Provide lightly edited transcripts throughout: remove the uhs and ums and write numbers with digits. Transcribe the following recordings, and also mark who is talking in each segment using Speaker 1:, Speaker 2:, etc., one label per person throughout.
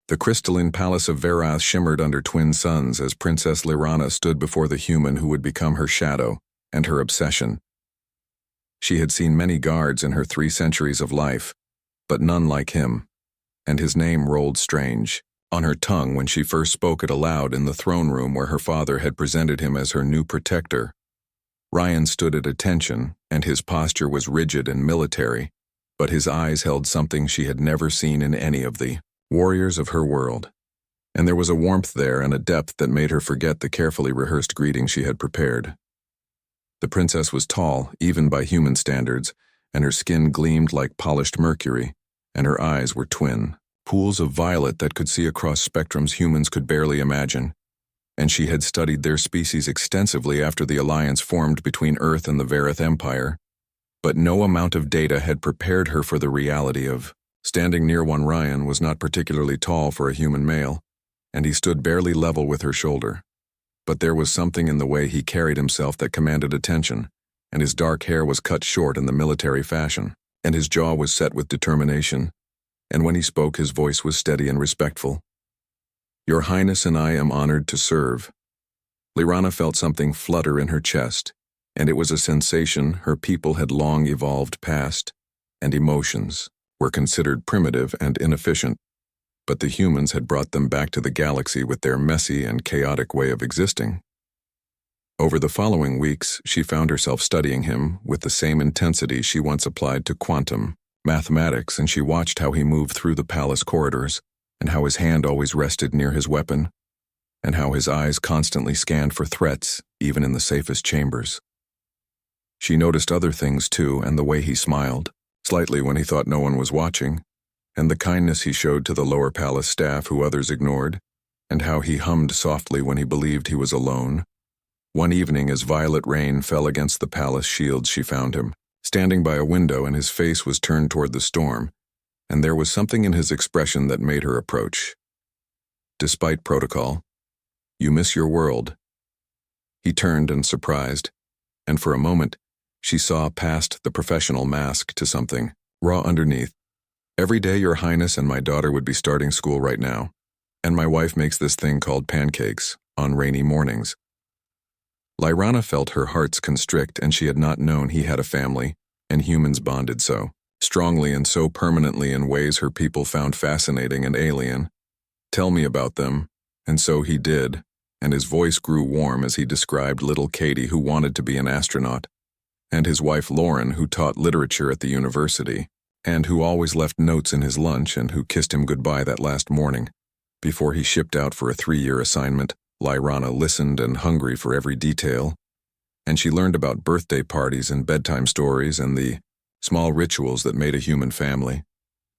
Speaker 1: The crystalline palace of Verath shimmered under twin suns as Princess Lyrana stood before the human who would become her shadow and her obsession. She had seen many guards in her 3 centuries of life, but none like him, and his name rolled strange on her tongue when she first spoke it aloud in the throne room where her father had presented him as her new protector. Ryan stood at attention, and his posture was rigid and military, but his eyes held something she had never seen in any of the warriors of her world, and there was a warmth there and a depth that made her forget the carefully rehearsed greeting she had prepared. The princess was tall, even by human standards, and her skin gleamed like polished mercury, and her eyes were twin pools of violet that could see across spectrums humans could barely imagine, and she had studied their species extensively after the alliance formed between Earth and the Verath Empire, but no amount of data had prepared her for the reality of standing near one. Ryan was not particularly tall for a human male, and he stood barely level with her shoulder. But there was something in the way he carried himself that commanded attention, and his dark hair was cut short in the military fashion, and his jaw was set with determination, and when he spoke his voice was steady and respectful. "Your Highness and I am honored to serve." Lyrana felt something flutter in her chest, and it was a sensation her people had long evolved past, and emotions were considered primitive and inefficient, but the humans had brought them back to the galaxy with their messy and chaotic way of existing. Over the following weeks, she found herself studying him with the same intensity she once applied to quantum mathematics, and she watched how he moved through the palace corridors, and how his hand always rested near his weapon, and how his eyes constantly scanned for threats, even in the safest chambers. She noticed other things too, and the way he smiled, slightly when he thought no one was watching, and the kindness he showed to the lower palace staff who others ignored, and how he hummed softly when he believed he was alone. One evening as violet rain fell against the palace shields, she found him standing by a window, and his face was turned toward the storm, and there was something in his expression that made her approach. "Despite protocol, you miss your world." He turned and surprised, and for a moment, she saw past the professional mask to something raw underneath. "Every day, Your Highness and my daughter would be starting school right now, and my wife makes this thing called pancakes on rainy mornings." Lyrana felt her hearts constrict, and she had not known he had a family, and humans bonded so strongly and so permanently in ways her people found fascinating and alien. "Tell me about them." And so he did, and his voice grew warm as he described little Katie, who wanted to be an astronaut, and his wife Lauren, who taught literature at the university, and who always left notes in his lunch, and who kissed him goodbye that last morning before he shipped out for a 3-year assignment. Lyrana listened and hungry for every detail, and she learned about birthday parties and bedtime stories and the small rituals that made a human family,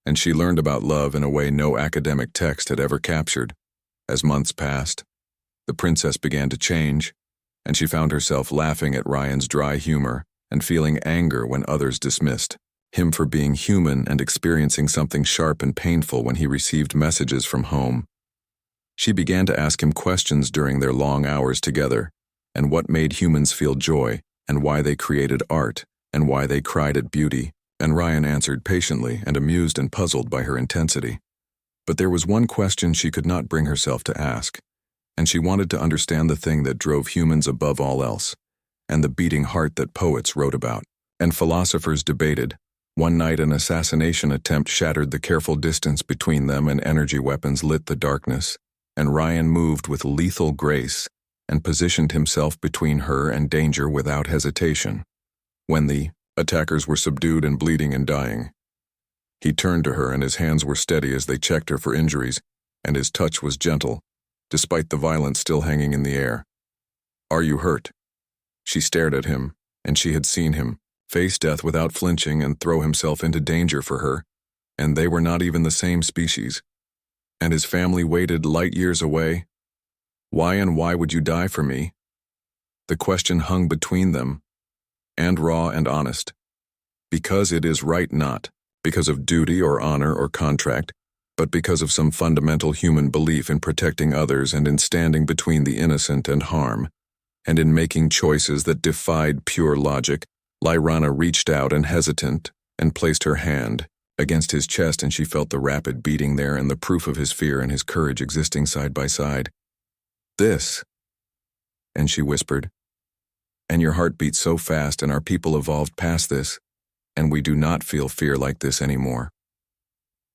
Speaker 1: and she learned about love in a way no academic text had ever captured. As months passed, the princess began to change, and she found herself laughing at Ryan's dry humor and feeling anger when others dismissed him for being human, and experiencing something sharp and painful when he received messages from home. She began to ask him questions during their long hours together, and what made humans feel joy, and why they created art, and why they cried at beauty, and Ryan answered patiently and amused and puzzled by her intensity. But there was one question she could not bring herself to ask, and she wanted to understand the thing that drove humans above all else, and the beating heart that poets wrote about, and philosophers debated. One night an assassination attempt shattered the careful distance between them, and energy weapons lit the darkness, and Ryan moved with lethal grace and positioned himself between her and danger without hesitation. When the attackers were subdued and bleeding and dying, he turned to her, and his hands were steady as they checked her for injuries, and his touch was gentle, despite the violence still hanging in the air. "Are you hurt?" She stared at him, and she had seen him face death without flinching and throw himself into danger for her, and they were not even the same species. And his family waited light years away. "Why and why would you die for me?" The question hung between them, and raw and honest. Because it is right, not because of duty or honor or contract, but because of some fundamental human belief in protecting others and in standing between the innocent and harm, and in making choices that defied pure logic. Lyrana reached out and hesitant and placed her hand against his chest, and she felt the rapid beating there and the proof of his fear and his courage existing side by side. This, and she whispered, and your heart beats so fast, and our people evolved past this, and we do not feel fear like this anymore.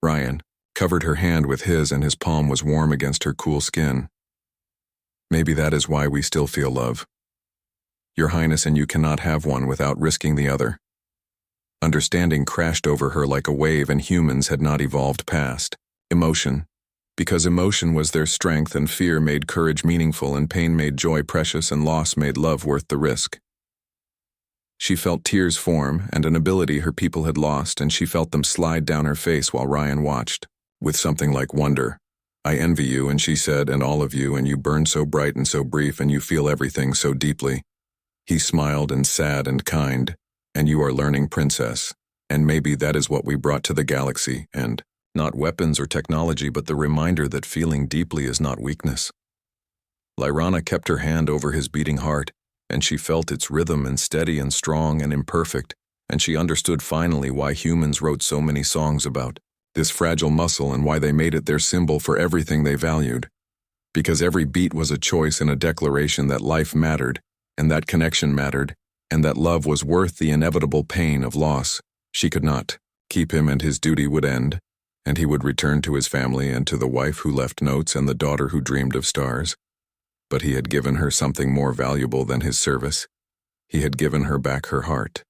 Speaker 1: Ryan covered her hand with his, and his palm was warm against her cool skin. Maybe that is why we still feel love. Your Highness, and you cannot have one without risking the other. Understanding crashed over her like a wave, and humans had not evolved past emotion, because emotion was their strength, and fear made courage meaningful, and pain made joy precious, and loss made love worth the risk. She felt tears form, and an ability her people had lost, and she felt them slide down her face while Ryan watched, with something like wonder. I envy you, and she said, and all of you, and you burn so bright and so brief, and you feel everything so deeply. He smiled, and sad and kind, and you are learning, princess, and maybe that is what we brought to the galaxy, and not weapons or technology, but the reminder that feeling deeply is not weakness. Lyrana kept her hand over his beating heart, and she felt its rhythm, and steady and strong and imperfect, and she understood finally why humans wrote so many songs about this fragile muscle, and why they made it their symbol for everything they valued. Because every beat was a choice and a declaration that life mattered, and that connection mattered, and that love was worth the inevitable pain of loss. She could not keep him, and his duty would end, and he would return to his family and to the wife who left notes and the daughter who dreamed of stars. But he had given her something more valuable than his service. He had given her back her heart.